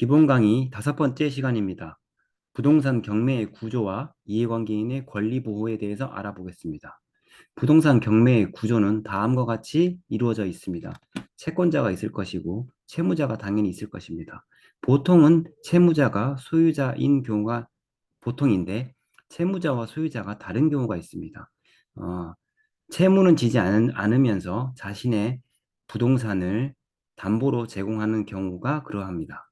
기본 강의 5번째 시간입니다. 부동산 경매의 구조와 이해관계인의 권리 보호에 대해서 알아보겠습니다. 부동산 경매의 구조는 다음과 같이 이루어져 있습니다. 채권자가 있을 것이고 채무자가 당연히 있을 것입니다. 보통은 채무자가 소유자인 경우가 보통인데 채무자와 소유자가 다른 경우가 있습니다. 어, 채무는 지지 않으면서 자신의 부동산을 담보로 제공하는 경우가 그러합니다.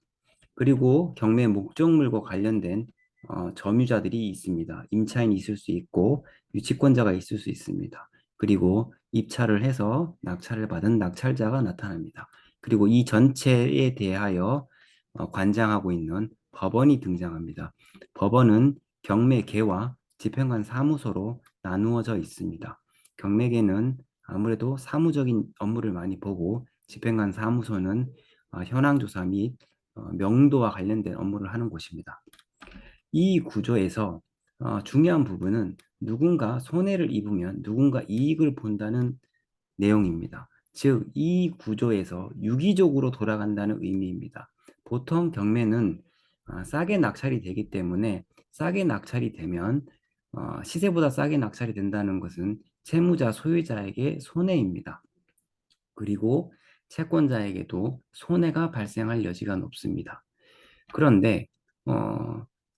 그리고 경매 목적물과 관련된 점유자들이 있습니다. 임차인이 있을 수 있고 유치권자가 있을 수 있습니다. 그리고 입찰을 해서 낙찰을 받은 낙찰자가 나타납니다. 그리고 이 전체에 대하여 관장하고 있는 법원이 등장합니다. 법원은 경매계와 집행관 사무소로 나누어져 있습니다. 경매계는 아무래도 사무적인 업무를 많이 보고 집행관 사무소는 현황조사 및 명도와 관련된 업무를 하는 곳입니다. 이 구조에서 중요한 부분은 누군가 손해를 입으면 누군가 이익을 본다는 내용입니다. 즉, 이 구조에서 유기적으로 돌아간다는 의미입니다. 보통 경매는 싸게 낙찰이 되기 때문에 싸게 낙찰이 되면 시세보다 싸게 낙찰이 된다는 것은 채무자 소유자에게 손해입니다. 그리고 채권자에게도 손해가 발생할 여지가 높습니다. 그런데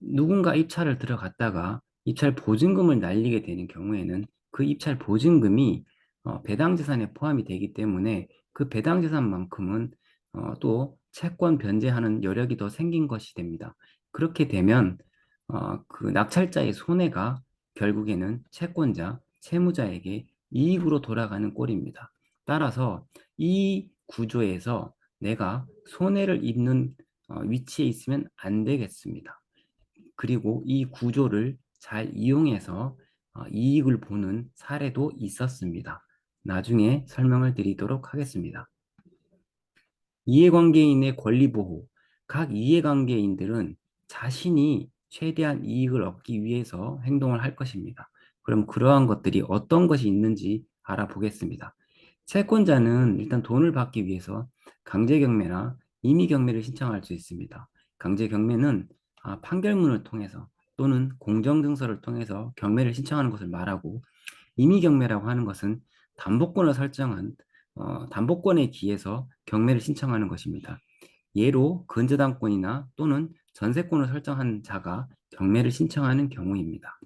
누군가 입찰을 들어갔다가 입찰 보증금을 날리게 되는 경우에는 그 입찰 보증금이 배당 재산에 포함이 되기 때문에 그 배당 재산만큼은 또 채권 변제하는 여력이 더 생긴 것이 됩니다. 그렇게 되면 그 낙찰자의 손해가 결국에는 채권자, 채무자에게 이익으로 돌아가는 꼴입니다. 따라서 이 구조에서 내가 손해를 입는 위치에 있으면 안 되겠습니다. 그리고 이 구조를 잘 이용해서 이익을 보는 사례도 있었습니다. 나중에 설명을 드리도록 하겠습니다. 이해관계인의 권리 보호. 각 이해관계인들은 자신이 최대한 이익을 얻기 위해서 행동을 할 것입니다. 그럼 그러한 것들이 어떤 것이 있는지 알아보겠습니다. 채권자는 일단 돈을 받기 위해서 강제경매나 임의경매를 신청할 수 있습니다. 강제경매는 판결문을 통해서 또는 공정증서를 통해서 경매를 신청하는 것을 말하고, 임의경매라고 하는 것은 담보권을 설정한 담보권에 기해서 경매를 신청하는 것입니다. 예로 근저당권이나 또는 전세권을 설정한 자가 경매를 신청하는 경우입니다.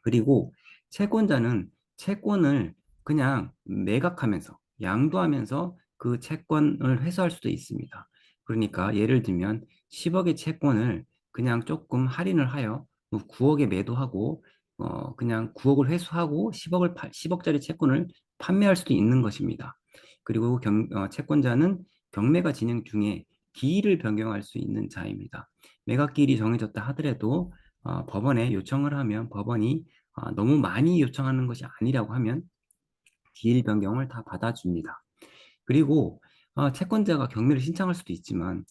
그리고 채권자는 채권을 그냥 매각하면서 양도하면서 그 채권을 회수할 수도 있습니다. 그러니까 예를 들면 10억의 채권을 그냥 조금 할인을 하여 9억에 매도하고 그냥 9억을 회수하고 10억짜리 채권을 판매할 수도 있는 것입니다. 그리고 채권자는 경매가 진행 중에 기일을 변경할 수 있는 자입니다. 매각기일이 정해졌다 하더라도 법원에 요청을 하면 법원이 너무 많이 요청하는 것이 아니라고 하면 기일 변경을 다 받아줍니다. 그리고 채권자가 경매를 신청할 수도 있지만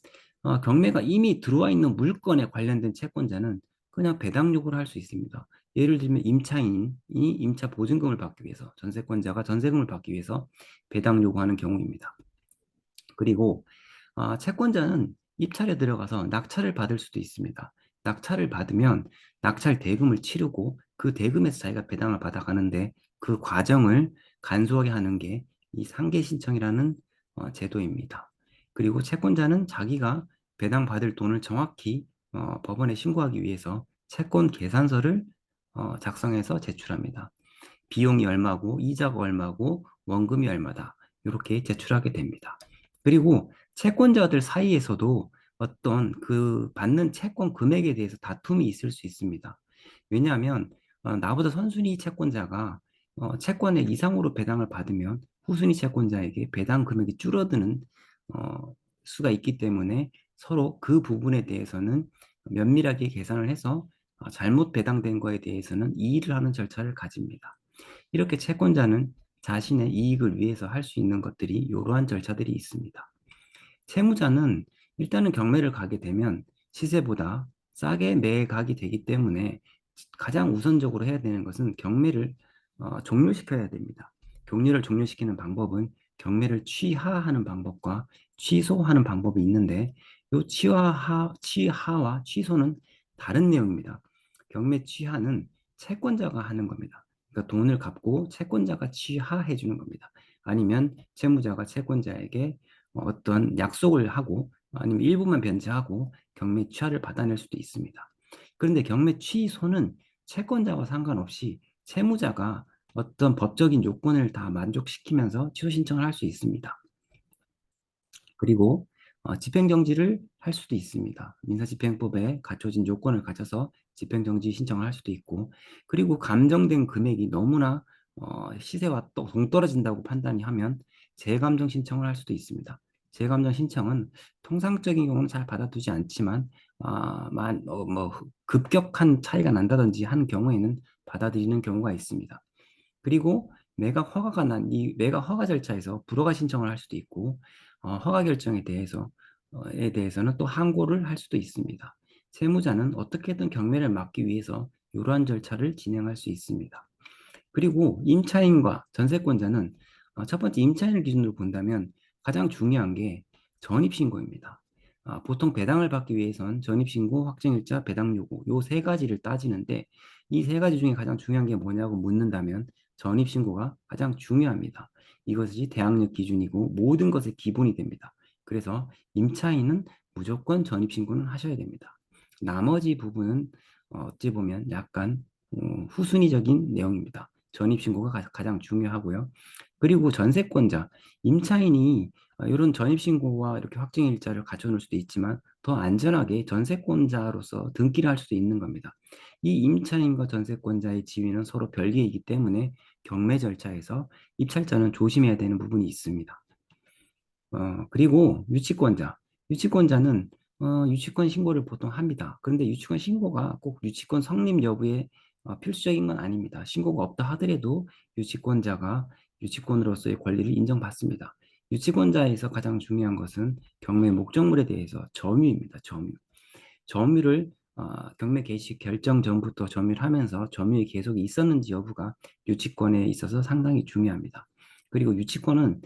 경매가 이미 들어와 있는 물건에 관련된 채권자는 그냥 배당 요구를 할 수 있습니다. 예를 들면 임차인이 임차 보증금을 받기 위해서 전세권자가 전세금을 받기 위해서 배당 요구하는 경우입니다. 그리고 채권자는 입찰에 들어가서 낙찰을 받을 수도 있습니다. 낙찰을 받으면 낙찰 대금을 치르고 그 대금에서 자기가 배당을 받아가는데 그 과정을 간소하게 하는 게 이 상계 신청이라는 제도입니다. 그리고 채권자는 자기가 배당받을 돈을 정확히 법원에 신고하기 위해서 채권 계산서를 작성해서 제출합니다. 비용이 얼마고 이자가 얼마고 원금이 얼마다 이렇게 제출하게 됩니다. 그리고 채권자들 사이에서도 어떤 그 받는 채권 금액에 대해서 다툼이 있을 수 있습니다. 왜냐하면 나보다 선순위 채권자가 채권의 이상으로 배당을 받으면 후순위 채권자에게 배당 금액이 줄어드는 수가 있기 때문에 서로 그 부분에 대해서는 면밀하게 계산을 해서 잘못 배당된 거에 대해서는 이의를 하는 절차를 가집니다. 이렇게 채권자는 자신의 이익을 위해서 할 수 있는 것들이 이러한 절차들이 있습니다. 채무자는 일단은 경매를 가게 되면 시세보다 싸게 매각이 되기 때문에 가장 우선적으로 해야 되는 것은 경매를 종료시켜야 됩니다. 경매를 종료시키는 방법은 경매를 취하하는 방법과 취소하는 방법이 있는데 이 취하와 취소는 다른 내용입니다. 경매 취하는 채권자가 하는 겁니다. 그러니까 돈을 갚고 채권자가 취하해 주는 겁니다. 아니면 채무자가 채권자에게 어떤 약속을 하고 아니면 일부만 변제하고 경매 취하를 받아낼 수도 있습니다. 그런데 경매 취소는 채권자와 상관없이 채무자가 어떤 법적인 요건을 다 만족시키면서 취소 신청을 할 수 있습니다. 그리고 집행정지를 할 수도 있습니다. 민사집행법에 갖춰진 요건을 가져서 집행정지 신청을 할 수도 있고, 그리고 감정된 금액이 너무나 시세와 또 동떨어진다고 판단이 하면 재감정 신청을 할 수도 있습니다. 재감정 신청은 통상적인 경우는 잘 받아두지 않지만 뭐 급격한 차이가 난다든지 하는 경우에는 받아들이는 경우가 있습니다. 그리고 매각 허가가 난 이 매각 허가 절차에서 불허가 신청을 할 수도 있고 허가 결정에 대해서는 또 항고를 할 수도 있습니다. 세무자는 어떻게든 경매를 막기 위해서 이러한 절차를 진행할 수 있습니다. 그리고 임차인과 전세권자는 첫 번째 임차인을 기준으로 본다면 가장 중요한 게 전입신고입니다. 보통 배당을 받기 위해선 전입신고, 확정일자, 배당 요구 요 세 가지를 따지는데 이 세 가지 중에 가장 중요한 게 뭐냐고 묻는다면 전입신고가 가장 중요합니다. 이것이 대항력 기준이고 모든 것의 기본이 됩니다. 그래서 임차인은 무조건 전입신고는 하셔야 됩니다. 나머지 부분은 어찌 보면 약간 후순위적인 내용입니다. 전입신고가 가장 중요하고요. 그리고 전세권자, 임차인이 이런 전입신고와 이렇게 확정일자를 갖춰놓을 수도 있지만 더 안전하게 전세권자로서 등기를 할 수도 있는 겁니다. 이 임차인과 전세권자의 지위는 서로 별개이기 때문에 경매 절차에서 입찰자는 조심해야 되는 부분이 있습니다. 그리고 유치권자는 유치권 신고를 보통 합니다. 그런데 유치권 신고가 꼭 유치권 성립 여부에 필수적인 건 아닙니다. 신고가 없다 하더라도 유치권자가 유치권으로서의 권리를 인정받습니다. 유치권자에서 가장 중요한 것은 경매 목적물에 대해서 점유입니다. 점유를 경매 개시 결정 전부터 점유를 하면서 점유의 계속이 있었는지 여부가 유치권에 있어서 상당히 중요합니다. 그리고 유치권자는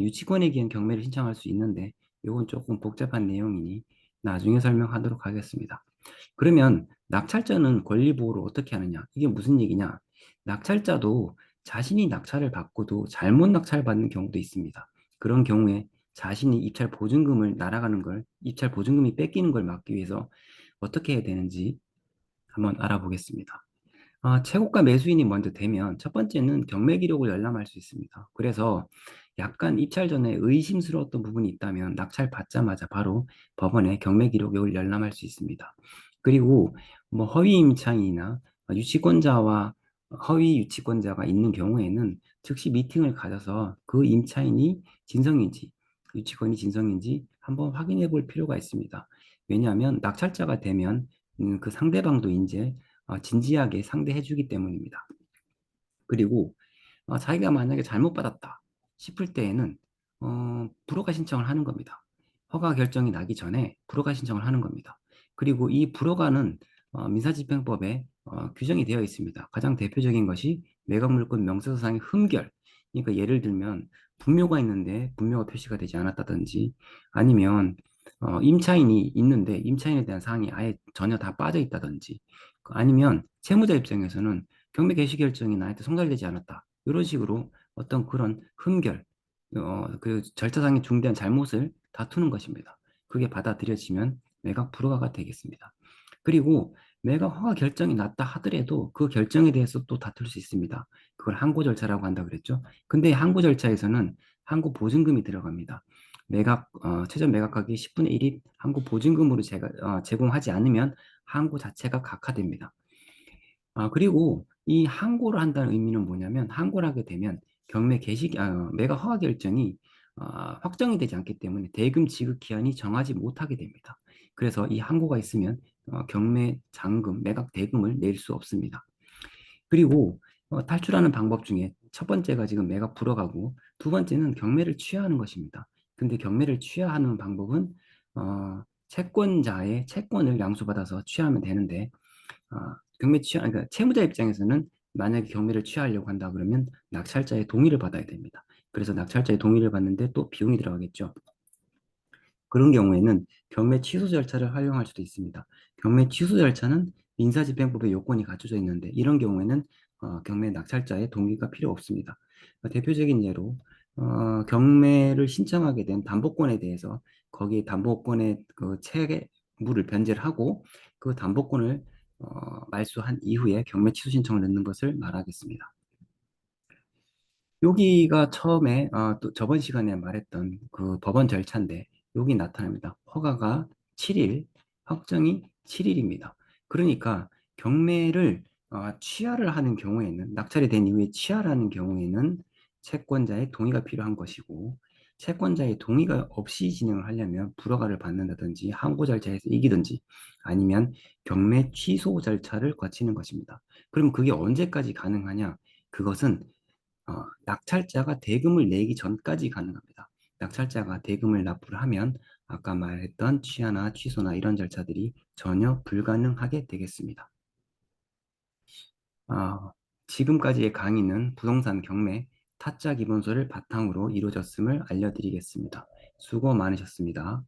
유치권에 기한 경매를 신청할 수 있는데 이건 조금 복잡한 내용이니 나중에 설명하도록 하겠습니다. 그러면 낙찰자는 권리 보호를 어떻게 하느냐? 이게 무슨 얘기냐? 낙찰자도 자신이 낙찰을 받고도 잘못 낙찰받는 경우도 있습니다. 그런 경우에 자신이 입찰 보증금이 뺏기는 걸 막기 위해서 어떻게 해야 되는지 한번 알아보겠습니다. 최고가 매수인이 먼저 되면 첫 번째는 경매 기록을 열람할 수 있습니다. 그래서 약간 입찰 전에 의심스러웠던 부분이 있다면 낙찰 받자마자 바로 법원에 경매 기록을 열람할 수 있습니다. 그리고 뭐 허위 임차인이나 유치권자와 허위 유치권자가 있는 경우에는 즉시 미팅을 가져서 그 임차인이 진성인지 유치권이 진성인지 한번 확인해 볼 필요가 있습니다. 왜냐하면 낙찰자가 되면 그 상대방도 이제 진지하게 상대해 주기 때문입니다. 그리고 자기가 만약에 잘못 받았다 싶을 때에는 불허가 신청을 하는 겁니다. 허가 결정이 나기 전에 불허가 신청을 하는 겁니다. 그리고 이 불허가는 민사집행법에 규정이 되어 있습니다. 가장 대표적인 것이 매각물권 명세서상의 흠결. 그러니까 예를 들면 분묘가 있는데 분묘가 표시가 되지 않았다든지 아니면 임차인이 있는데 임차인에 대한 사항이 아예 전혀 다 빠져 있다든지 아니면 채무자 입장에서는 경매 개시 결정이 나한테 송달되지 않았다. 이런 식으로 어떤 그런 흠결, 그 절차상의 중대한 잘못을 다투는 것입니다. 그게 받아들여지면 매각 불허가가 되겠습니다. 그리고 매각 허가 결정이 났다 하더라도 그 결정에 대해서 또 다툴 수 있습니다. 그걸 항고 절차라고 한다 그랬죠. 근데 항고 절차에서는 항고 보증금이 들어갑니다. 최저 매각가격의 10분의 1이 항고 보증금으로 제공하지 않으면 항고 자체가 각하됩니다. 그리고 이 항고를 한다는 의미는 뭐냐면 항고를 하게 되면 매각 허가 결정이 확정이 되지 않기 때문에 대금 지급 기한이 정하지 못하게 됩니다. 그래서 이 항고가 있으면 경매 잔금, 매각 대금을 낼 수 없습니다. 그리고 탈출하는 방법 중에 첫 번째가 지금 매각 불허가고 두 번째는 경매를 취하하는 것입니다. 근데 경매를 취하하는 방법은 채권자의 채권을 양수받아서 취하면 되는데 그러니까 채무자 입장에서는 만약에 경매를 취하하려고 한다 그러면 낙찰자의 동의를 받아야 됩니다. 그래서 낙찰자의 동의를 받는데 또 비용이 들어가겠죠. 그런 경우에는 경매 취소 절차를 활용할 수도 있습니다. 경매 취소 절차는 민사집행법의 요건이 갖춰져 있는데 이런 경우에는 경매 낙찰자의 동의가 필요 없습니다. 대표적인 예로 경매를 신청하게 된 담보권에 대해서 거기에 담보권의 그 채무를 변제를 하고 그 담보권을 말소한 이후에 경매 취소 신청을 넣는 것을 말하겠습니다. 여기가 처음에 또 저번 시간에 말했던 그 법원 절차인데 여기 나타납니다. 허가가 7일, 확정이 7일입니다. 그러니까 경매를 취하를 하는 경우에는 낙찰이 된 이후에 취하를 하는 경우에는 채권자의 동의가 필요한 것이고 채권자의 동의가 없이 진행을 하려면 불허가를 받는다든지 항고 절차에서 이기든지 아니면 경매 취소 절차를 거치는 것입니다. 그럼 그게 언제까지 가능하냐? 그것은 낙찰자가 대금을 내기 전까지 가능합니다. 낙찰자가 대금을 납부를 하면 아까 말했던 취하나 취소나 이런 절차들이 전혀 불가능하게 되겠습니다. 아, 지금까지의 강의는 부동산 경매 타짜 기본서를 바탕으로 이루어졌음을 알려드리겠습니다. 수고 많으셨습니다.